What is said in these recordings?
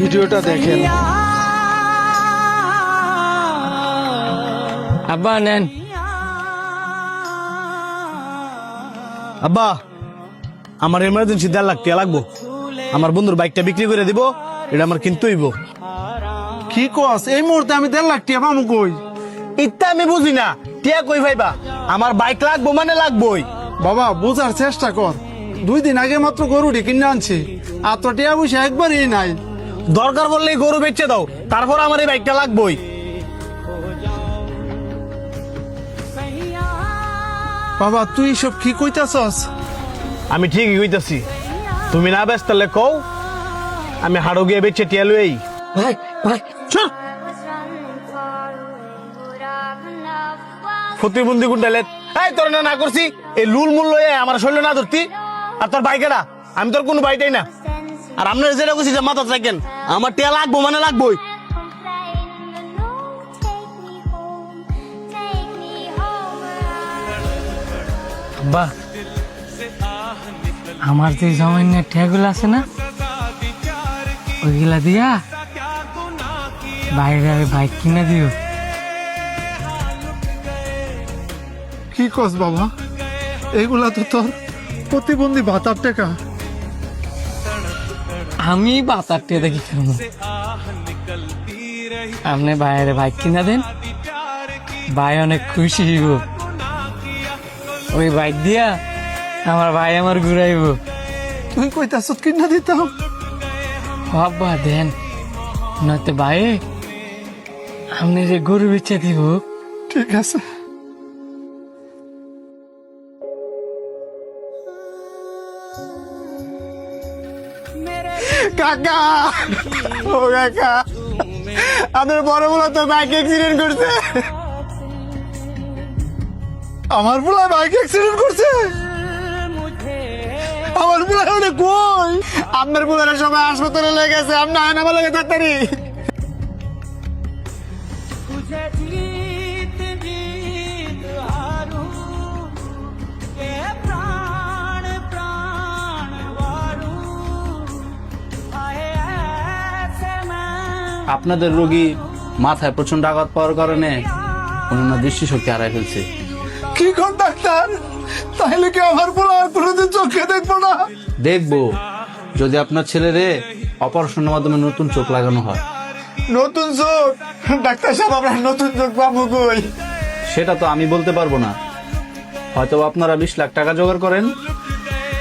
ভিডিওটা দেখেন। আব্বা নেন। আব্বা আমার এমার্জেন্সি 1.5 লাখ টাকা লাগবো। আমার বন্ধুর বাইকটা বিক্রি করে দিব, এটা আমার কিনতে হইব। কি কস এই মুহূর্তে আমি 1.5 লাখ টাকা পাবো কই? ইত্যা আমি বুঝি না, টিয়া কই ভাইবা? আমার বাইক লাগবো মানে লাগবোই। বাবা বোঝার চেষ্টা কর, 2 দিন আগে মাত্র গরুটি কিনে আনছি, আর তো টিয়া পয়সা একবারই নাই। দরকার বললে গরু বেচে দাও, তারপর আমার এই বাইকটা লাগবোই। বাবা তুই সব কি কইতাছস? আমি ঠিকই কইতাছি, তুমি না ব্যস্ত তাহলে কও, আমি হাড়ো গিয়ে বেচে টিয়া লই। ভাই ভাই চল প্রতিবন্ধী গুন্ডালে এই তোর না করছি এই লুল মূল লয়ে আমার শরীর না ধরতি, আর তোর বাইকেরা আমি তোর কোনো বাইটাই না। আর আপনার যেটা কইছি যে মাথা রাখেন, আমার টিয়া লাগবো মানে লাগবোই। আব্বা আমার যে সামান্য ঠেগুলো আছে না, ওইগুলা দিয়া বাইরে বাইক কিনে দিও। কি কস বাবা, এগুলা তো তোর প্রতিবন্ধী ভাতার টাকা। আমি বাতারটে দেখি কেন আপনি বাইরে বাইক কিনা দেন, ভাই অনেক খুশি হইব। ওই বাইক দিয়া আমার ভাই আমার ঘুরাইব। তুই কইতাছ কিনা দিতাম? বাবা দেন, নয়তো ভাই আপনি যে গরু বেচে দিব। ঠিক আছে। কাকা, ও কাকা, আপনার বড় বড় তো বাইক অ্যাক্সিডেন্ট করছে। আমার পোলা বাইক অ্যাক্সিডেন্ট করছে? আমার পোলা ওটা কই? আপনার পোলারা সবাই হাসপাতালে লেগে গেছে, আপনি আয়না আমার লেগে তাড়াতাড়ি। আপনাদের রোগী মাথায় প্রচন্ড আঘাত পাওয়ার কারণে ওনার দৃষ্টিশক্তি হারায় ফেলছে। কি কোন ডাক্তার? তাহলে কি আমার পোলা আর কোনোদিন চোখে দেখবো না? দেখবো যদি আপনার ছেলেরে অপারেশনের মাধ্যমে নতুন চোখ লাগানো হয়। নতুন চোখ? ডাক্তার সাহেব আমরা নতুন চোখ পাবো কই? সেটা তো আমি বলতে পারবো না, হয়তো আপনারা 20 লাখ টাকা জোগাড় করেন,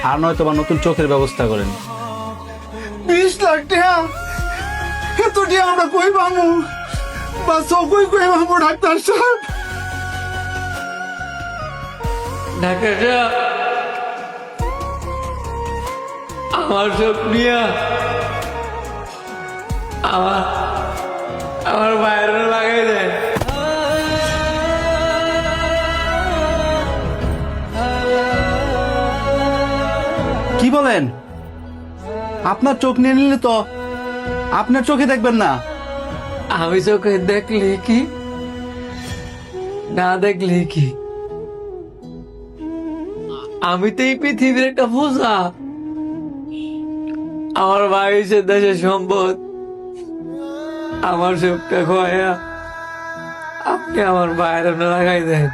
আর নয়তো বা নতুন চোখের ব্যবস্থা করেন। 20 লাখ টাকা? এত টাকা আমরা কই পাবো? বা চোখই কই পাবো ডাক্তার সাহেব? ডাক্তাররা আমার চোখ নিয়ে আমার আমার বাইরে লাগাই দেয়। কি বলেন? আপনার চোখ নিয়ে নিলে তো আপনার চোখে দেখবেন না। আমি চোখে দেখলি কি না দেখলি কি, আমি তো এই পৃথিবীর একটা বোঝা। আমার ভাই হচ্ছে দেশের সম্পদ, আমার চোখটা খোয়া আপনি আমার বাইরে লাগাই দেন।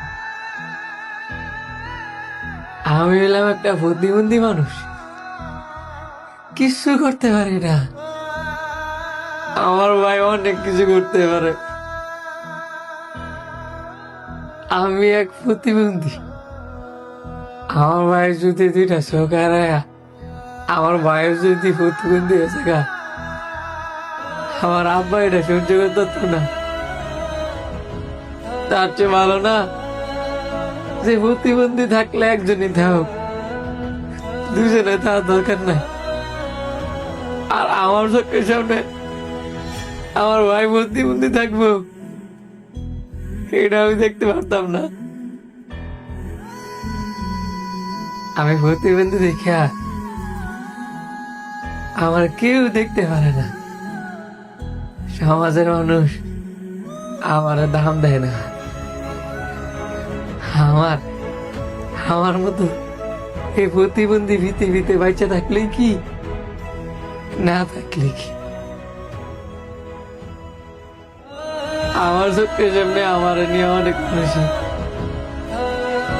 আমি হলাম একটা প্রতিবন্ধী মানুষ, কিছু করতে পারি না। আমার ভাই অনেক কিছু করতে পারে। আমি এক প্রতিবন্ধী, আমার ভাই যদি 2টা চোখ হারায়, আমার ভাইয়ের যদি প্রতিবন্ধী হয়েছে গা, আমার আব্বা এটা সহ্য করতে পারতো না। তার চেয়ে ভালো না যে প্রতিবন্ধী থাকলে একজনই থাক, দুজনে থাকার দরকার নাই। আর আমার চোখের সামনে আমার ভাই প্রতিবন্ধী থাকবো, এটা আমি দেখতে পারতাম না। আমি প্রতিবন্ধী দেখা আমার কেউ দেখতে পারে না, সমাজের মানুষ আমার দাম দেয় না। আমার আমার মতো এই প্রতিবন্ধী পৃথিবীতে বাচ্চা থাকলে কি না থাকলে কি, আমার চোখের সামনে আমার নিয়ে অনেক মানুষ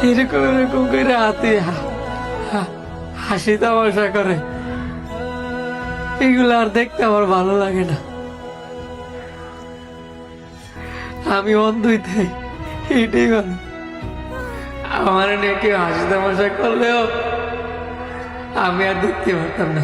এরকম এরকম করে হাতে হাসি তামাশা করে, এগুলো আর দেখতে আমার ভালো লাগে না। আমি অন্ধই তাই, এইটাই ভালো। আমার নিয়ে কেউ হাসি তামাশা করলেও আমি আর দেখতে পারতাম না।